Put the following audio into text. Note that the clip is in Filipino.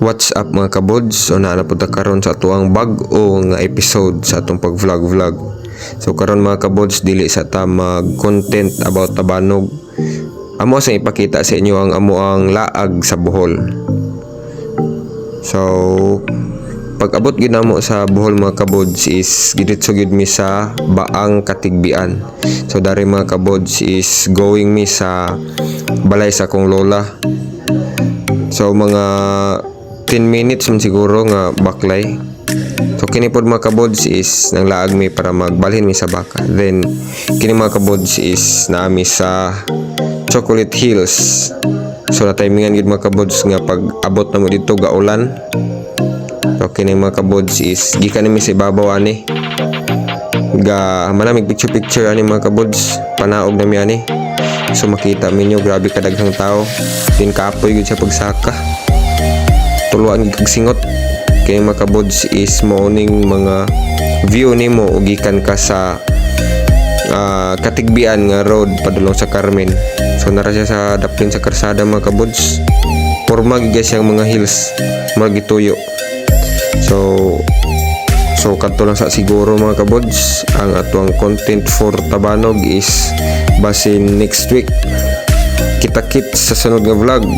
What's up mga kabods? So naana po ta karon sa atuang bag-o nga episode sa atong pag-vlog. So karon mga kabods, dili sa ta mag-content about Tabanog. Amo sa ipakita sa inyo ang amuang laag sa Bohol. So pag abot gyud namo sa Bohol mga kabods is gidiretso gyud mi sa Baang Katigbian. So dari mga kabods is going mi sa balay sa akong lola. So mga 10 minutes man siguro nga baklay. So kini pod mga kabods is nang laag mi para magbalhin mi sa baka. Then kini mga kabods is naami sa Chocolate Hills. So na timingan gid mga kabods nga pag abot na mo dito gaulan. So kini mga kabods is gikan mi sa ibabaw ani. Ga manamig picture ani mga kabods. Panaog na mi ani. So makita minyo grabe kadaghang tao. Din kapoy gid sa pagsaka. Tuluan gid kag singot. Kay mga kabods is morning mga view nimo ug gikan ka sa Katigbian nga road padulong sa Carmen. So nara siya sa daplin sa karsada mga kabods. Porma gid siyang mga hills murag gituyo. So kadto lang sa siguro mga kabods ang atuang content for Tabanog is basin next week. Kita-kits sa sunod nga vlog.